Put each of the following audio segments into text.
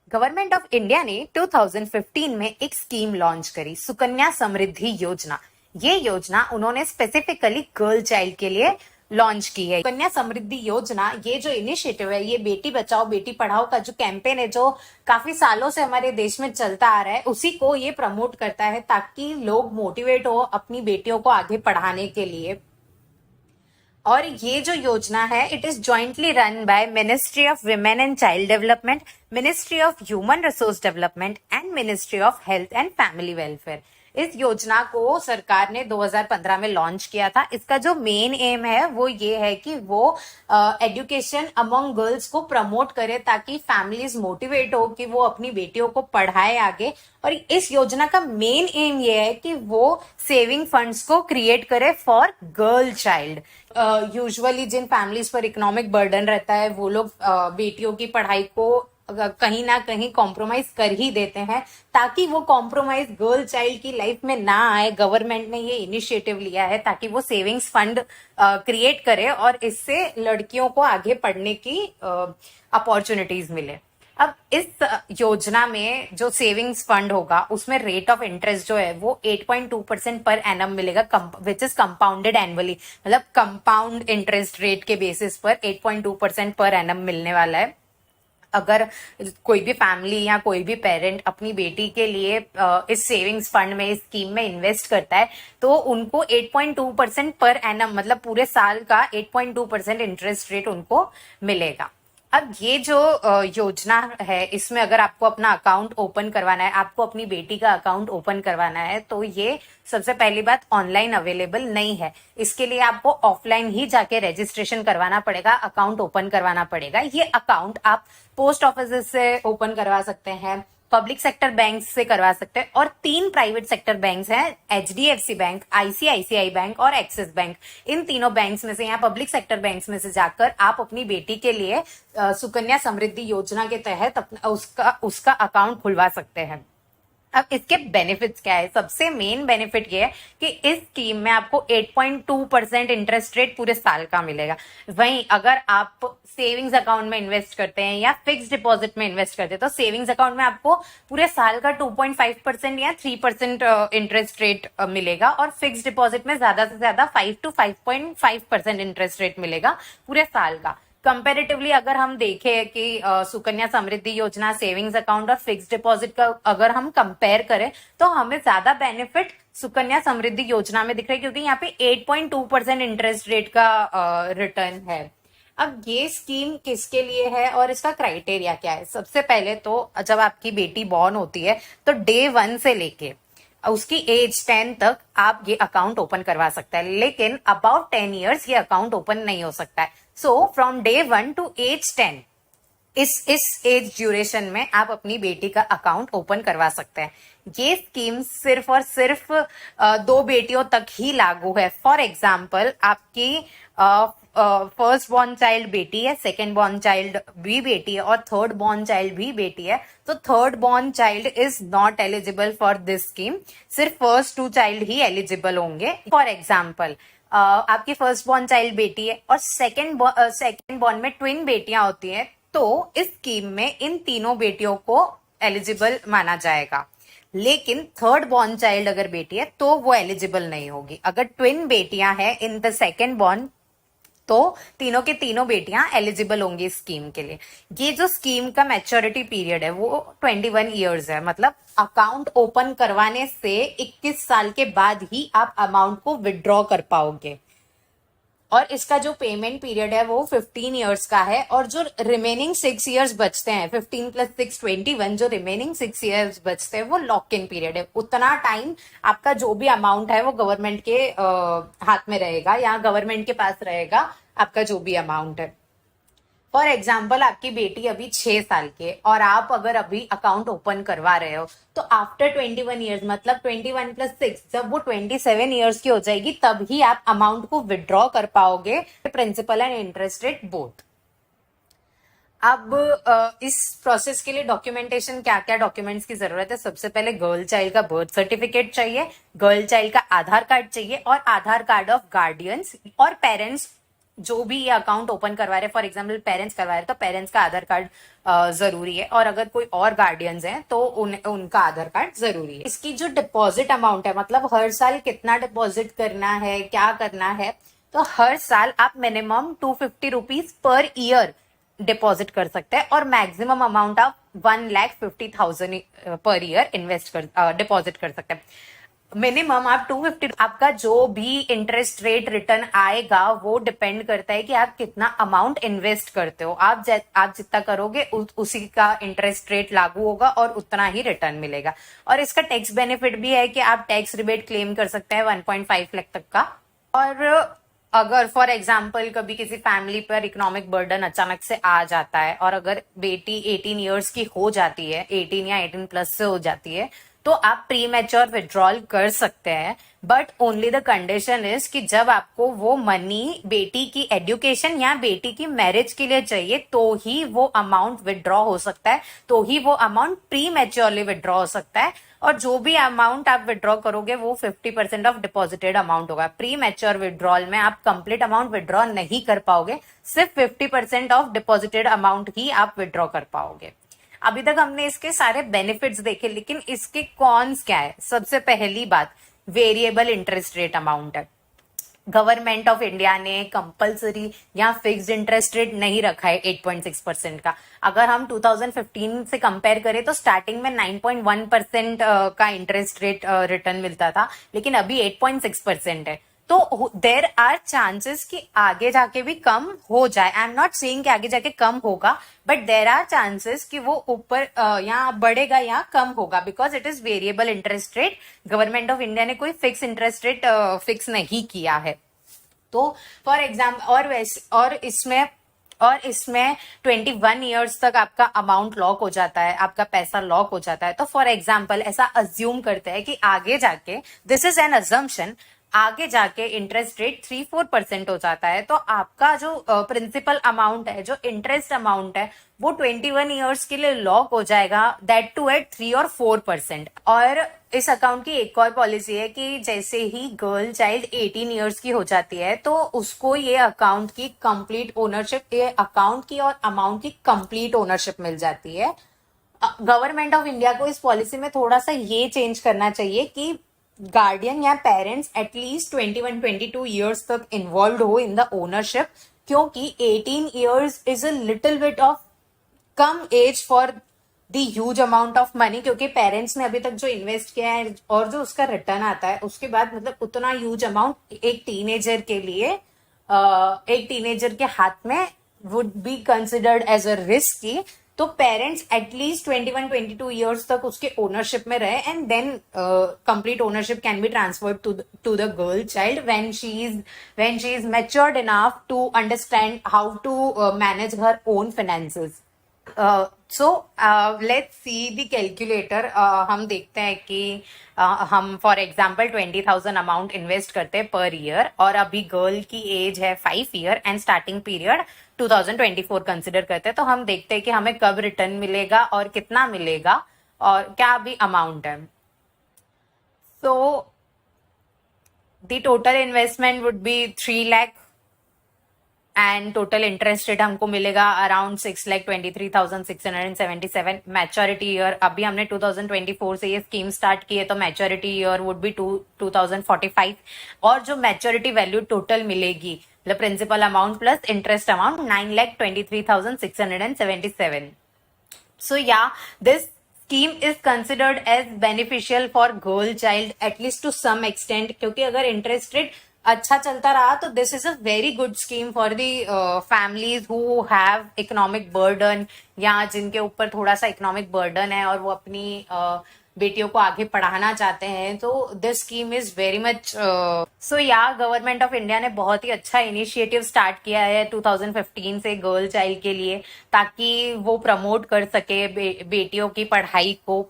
Government of India ने 2015 में एक स्कीम लॉन्च करी, सुकन्या समृद्धि योजना। ये योजना उन्होंने स्पेसिफिकली गर्ल चाइल्ड के लिए लॉन्च की है। सुकन्या समृद्धि योजना ये जो इनिशिएटिव है, ये बेटी बचाओ बेटी पढ़ाओ का जो कैंपेन है, जो काफी सालों से हमारे देश में चलता आ रहा है, उसी को ये प्रमोट करता है ताकि लोग मोटिवेट हो अपनी बेटियों को आगे पढ़ाने के लिए। और ये जो योजना है, it is jointly run by ministry of women and child development, ministry of human resource development and ministry of health and family welfare. इस योजना को सरकार ने 2015 में लॉन्च किया था। इसका जो मेन एम है वो ये है कि वो एजुकेशन अमंग गर्ल्स को प्रमोट करे ताकि फैमिलीज मोटिवेट हो कि वो अपनी बेटियों को पढ़ाए आगे। और इस योजना का मेन एम ये है कि वो सेविंग फंड्स को क्रिएट करे फॉर गर्ल चाइल्ड। यूजुअली जिन फैमिलीज पर इकोनॉमिक बर्डन रहता है, वो लोग बेटियों की पढ़ाई को कहीं ना कहीं कॉम्प्रोमाइज कर ही देते हैं। ताकि वो कॉम्प्रोमाइज गर्ल चाइल्ड की लाइफ में ना आए, गवर्नमेंट ने ये इनिशिएटिव लिया है ताकि वो सेविंग्स फंड क्रिएट करे और इससे लड़कियों को आगे पढ़ने की अपॉर्चुनिटीज मिले। अब इस योजना में जो सेविंग्स फंड होगा, उसमें रेट ऑफ इंटरेस्ट जो है वो 8.2% पर एनम मिलेगा, विच इज कंपाउंडेड एनुअली। मतलब कंपाउंड इंटरेस्ट रेट के बेसिस पर 8.2% पर एनम मिलने वाला है। अगर कोई भी फैमिली या कोई भी पेरेंट अपनी बेटी के लिए इस सेविंग्स फंड में, इस स्कीम में इन्वेस्ट करता है, तो उनको 8.2% पर एनम, मतलब पूरे साल का 8.2% इंटरेस्ट रेट उनको मिलेगा। अब ये जो योजना है, इसमें अगर आपको अपना अकाउंट ओपन करवाना है, आपको अपनी बेटी का अकाउंट ओपन करवाना है, तो ये सबसे पहली बात ऑनलाइन अवेलेबल नहीं है। इसके लिए आपको ऑफलाइन ही जाके रजिस्ट्रेशन करवाना पड़ेगा, अकाउंट ओपन करवाना पड़ेगा। ये अकाउंट आप पोस्ट ऑफिस से ओपन करवा सकते हैं, पब्लिक सेक्टर बैंक से करवा सकते हैं, और 3 प्राइवेट सेक्टर बैंक्स हैं, एचडीएफसी बैंक, आईसीआईसीआई बैंक और एक्सिस बैंक। इन तीनों बैंक्स में से या पब्लिक सेक्टर बैंक्स में से जाकर आप अपनी बेटी के लिए सुकन्या समृद्धि योजना के तहत उसका अकाउंट खुलवा सकते हैं। अब इसके बेनिफिट्स क्या है? सबसे मेन बेनिफिट ये है कि इस स्कीम में आपको 8.2% इंटरेस्ट रेट पूरे साल का मिलेगा। वहीं अगर आप सेविंग्स अकाउंट में इन्वेस्ट करते हैं या फिक्स डिपॉजिट में इन्वेस्ट करते हैं, तो सेविंग्स अकाउंट में आपको पूरे साल का 2.5% या 3% इंटरेस्ट रेट मिलेगा, और फिक्स डिपॉजिट में ज्यादा से ज्यादा 5 to 5.5% इंटरेस्ट रेट मिलेगा पूरे साल का। कंपेरेटिवली अगर हम देखें कि सुकन्या समृद्धि योजना, सेविंग्स अकाउंट और फिक्स डिपॉजिट का अगर हम कंपेयर करें, तो हमें ज्यादा बेनिफिट सुकन्या समृद्धि योजना में दिख रहा है, क्योंकि यहाँ पे 8.2% इंटरेस्ट रेट का रिटर्न है। अब ये स्कीम किसके लिए है और इसका क्राइटेरिया क्या है? सबसे पहले तो जब आपकी बेटी बॉर्न होती है, तो डे 1 से लेके उसकी एज 10 तक आप ये अकाउंट ओपन करवा सकते हैं, लेकिन अबाउट 10 इयर्स ये अकाउंट ओपन नहीं हो सकता है। So from day 1 to age 10, इस एज ड्यूरेशन में आप अपनी बेटी का अकाउंट ओपन करवा सकते हैं। ये स्कीम सिर्फ और सिर्फ 2 बेटियों तक ही लागू है। फॉर एग्जाम्पल, आपकी फर्स्ट बॉर्न चाइल्ड बेटी है, सेकेंड बॉर्न चाइल्ड भी बेटी है, और थर्ड बॉर्न चाइल्ड भी बेटी है, तो third born child is not eligible for this scheme. सिर्फ फर्स्ट 2 चाइल्ड ही एलिजिबल होंगे। फॉर एग्जाम्पल, आपकी फर्स्ट बॉर्न चाइल्ड बेटी है और सेकेंड बॉर्न में ट्विन बेटियां होती हैं, तो इस स्कीम में इन तीनों बेटियों को एलिजिबल माना जाएगा। लेकिन थर्ड बॉर्न चाइल्ड अगर बेटी है तो वो एलिजिबल नहीं होगी। अगर ट्विन बेटियां हैं इन द सेकेंड बॉर्न, तो तीनों के तीनों बेटियां एलिजिबल होंगी इस स्कीम के लिए। ये जो स्कीम का मैच्योरिटी पीरियड है वो 21 इयर्स है, मतलब अकाउंट ओपन करवाने से 21 साल के बाद ही आप अमाउंट को विड्रॉ कर पाओगे। और इसका जो पेमेंट पीरियड है वो 15 इयर्स का है, और जो रिमेनिंग 6 इयर्स बचते हैं, 15 + 6 21, जो रिमेनिंग 6 इयर्स बचते हैं वो लॉक इन पीरियड है। उतना टाइम आपका जो भी अमाउंट है वो गवर्नमेंट के हाथ में रहेगा, या गवर्नमेंट के पास रहेगा आपका जो भी अमाउंट है। फॉर एग्जाम्पल, आपकी बेटी अभी 6 साल की है और आप अगर अभी अकाउंट ओपन करवा रहे हो, तो आफ्टर 21 इयर्स, मतलब 21 + 6, जब वो 27 इयर्स की हो जाएगी, तब ही आप अमाउंट को विड्रॉ कर पाओगे, principal and interest rate both. अब इस प्रोसेस के लिए डॉक्यूमेंटेशन, क्या क्या डॉक्यूमेंट्स की जरूरत है? सबसे पहले गर्ल चाइल्ड का बर्थ सर्टिफिकेट चाहिए, गर्ल चाइल्ड का आधार कार्ड चाहिए, और आधार कार्ड ऑफ गार्डियंस और पेरेंट्स जो भी ये अकाउंट ओपन करवा रहे, फॉर एग्जाम्पल पेरेंट्स करवा रहे तो पेरेंट्स का आधार कार्ड जरूरी है, और अगर कोई और गार्डियंस हैं तो उनका आधार कार्ड जरूरी है। इसकी जो डिपॉजिट अमाउंट है, मतलब हर साल कितना डिपॉजिट करना है, क्या करना है, तो हर साल आप minimum 250 rupees per year deposit कर सकते हैं, और मैक्सिमम अमाउंट आप 1,50,000 पर ईयर इन्वेस्ट कर डिपॉजिट कर सकते हैं। मिनिमम आप 250, आपका जो भी इंटरेस्ट रेट रिटर्न आएगा वो डिपेंड करता है कि आप कितना अमाउंट इन्वेस्ट करते हो। आप जितना करोगे उसी का इंटरेस्ट रेट लागू होगा और उतना ही रिटर्न मिलेगा। और इसका टैक्स बेनिफिट भी है कि आप टैक्स रिबेट क्लेम कर सकते हैं 1.5 लाख तक का। और अगर फॉर एग्जाम्पल कभी किसी फैमिली पर इकोनॉमिक बर्डन अचानक से आ जाता है, और अगर बेटी 18 ईयर्स की हो जाती है, 18 या 18 प्लस से हो जाती है, तो आप प्री मैच्योर विड्रॉल कर सकते हैं। But only the condition is कि जब आपको वो मनी बेटी की एजुकेशन या बेटी की मैरिज के लिए चाहिए, तो ही वो अमाउंट विड्रॉ हो सकता है, तो ही वो अमाउंट प्री मैच्योरली विड्रॉ हो सकता है। और जो भी अमाउंट आप विड्रॉ करोगे वो 50% ऑफ डिपॉजिटेड अमाउंट होगा। प्री मैच्योर विड्रॉल में आप कंप्लीट अमाउंट विड्रॉ नहीं कर पाओगे, सिर्फ 50% ऑफ डिपॉजिटेड अमाउंट ही आप विड्रॉ कर पाओगे। अभी तक हमने इसके सारे बेनिफिट्स देखे, लेकिन इसके कॉन्स क्या है? सबसे पहली बात, वेरिएबल इंटरेस्ट रेट अमाउंट है। गवर्नमेंट ऑफ इंडिया ने कंपलसरी या फिक्स्ड इंटरेस्ट रेट नहीं रखा है 8.6% का। अगर हम 2015 से कंपेयर करें तो स्टार्टिंग में 9.1% का इंटरेस्ट रेट रिटर्न मिलता था, लेकिन अभी 8.6% है। तो देर आर चांसेस कि आगे जाके भी कम हो जाए। आई एम नॉट सेइंग कि आगे जाके कम होगा, बट देर आर चांसेस कि वो ऊपर या बढ़ेगा या कम होगा, because it is variable interest rate. Government of India ने कोई फिक्स इंटरेस्ट रेट फिक्स नहीं किया है। तो फॉर एग्जाम्पल और इसमें 21 ईयर्स तक आपका अमाउंट लॉक हो जाता है, आपका पैसा लॉक हो जाता है। तो फॉर एग्जाम्पल ऐसा अज्यूम करते हैं कि आगे जाके, दिस इज एन अजम्पशन, आगे जाके इंटरेस्ट रेट 3-4% हो जाता है, तो आपका जो प्रिंसिपल अमाउंट है, जो इंटरेस्ट अमाउंट है, वो 21 ईयर्स के लिए लॉक हो जाएगा, दैट टू एट 3 और 4%। और इस अकाउंट की एक और पॉलिसी है कि जैसे ही गर्ल चाइल्ड 18 ईयर्स की हो जाती है, तो उसको ये अकाउंट की कंप्लीट ओनरशिप, ये अकाउंट की और अमाउंट की कंप्लीट ओनरशिप मिल जाती है। गवर्नमेंट ऑफ इंडिया को इस पॉलिसी में थोड़ा सा ये चेंज करना चाहिए कि गार्डियन या पेरेंट्स एटलीस्ट 21-22 ईयर्स तक इन्वॉल्व हो इन द ओनरशिप, क्योंकि 18 years is a little bit of come age for the huge amount of money, क्योंकि पेरेंट्स ने अभी तक जो इन्वेस्ट किया है और जो उसका रिटर्न आता है उसके बाद, मतलब उतना ह्यूज अमाउंट एक टीनेजर के लिए, एक टीनेजर के हाथ में would be considered as a risky. तो पेरेंट्स एटलीस्ट 21-22 ईयर्स तक उसके ओनरशिप में रहे, and then complete ownership can be transferred to the girl child when she is matured enough to understand how to manage her own finances. So let's see the calculator. हम देखते हैं कि हम for example 20,000 amount invest करते हैं per year, और अभी girl की एज है 5 year and starting period 2024 consider करते हैं। तो हम देखते हैं कि हमें कब रिटर्न मिलेगा और कितना मिलेगा और क्या भी अमाउंट है। So the total investment would be 3 lakh and total interest rate हमको मिलेगा अराउंड 6,23,677। मैच्योरिटी ईयर, अभी हमने 2024 से ये स्कीम स्टार्ट की है, तो मैच्योरिटी ईयर वुड बी 2045। और जो मैच्योरिटी वैल्यू टोटल मिलेगी, मतलब principal amount plus interest amount, 9,23,677। So yeah, this scheme is considered as beneficial for girl child at least to some extent, क्योंकि अगर इंटरेस्ट रेट अच्छा चलता रहा तो this is a very good scheme for the families who have economic burden, या जिनके ऊपर थोड़ा सा इकोनॉमिक बर्डन है और वो अपनी बेटियों को आगे पढ़ाना चाहते हैं। तो this scheme is very much so या गवर्नमेंट ऑफ इंडिया ने बहुत ही अच्छा इनिशिएटिव स्टार्ट किया है 2015 से गर्ल चाइल्ड के लिए, ताकि वो प्रमोट कर सके बेटियों की पढ़ाई को।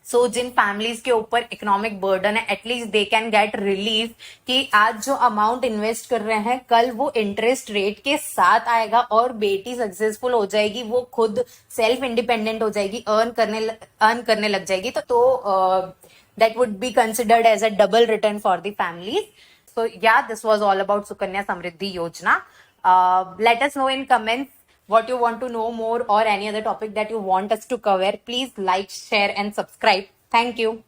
सो जिन फैमिलीज के ऊपर इकोनॉमिक बर्डन है, at least they can get relief कि आज जो अमाउंट इन्वेस्ट कर रहे हैं कल वो इंटरेस्ट रेट के साथ आएगा और बेटी सक्सेसफुल हो जाएगी, वो खुद सेल्फ इंडिपेंडेंट हो जाएगी, अर्न करने लग जाएगी। तो that would be considered as a double return for the families. So yeah, this was all about Sukanya Samriddhi Yojana. Let us know in comments what you want to know more or any other topic that you want us to cover. Please like, share, and subscribe. Thank you.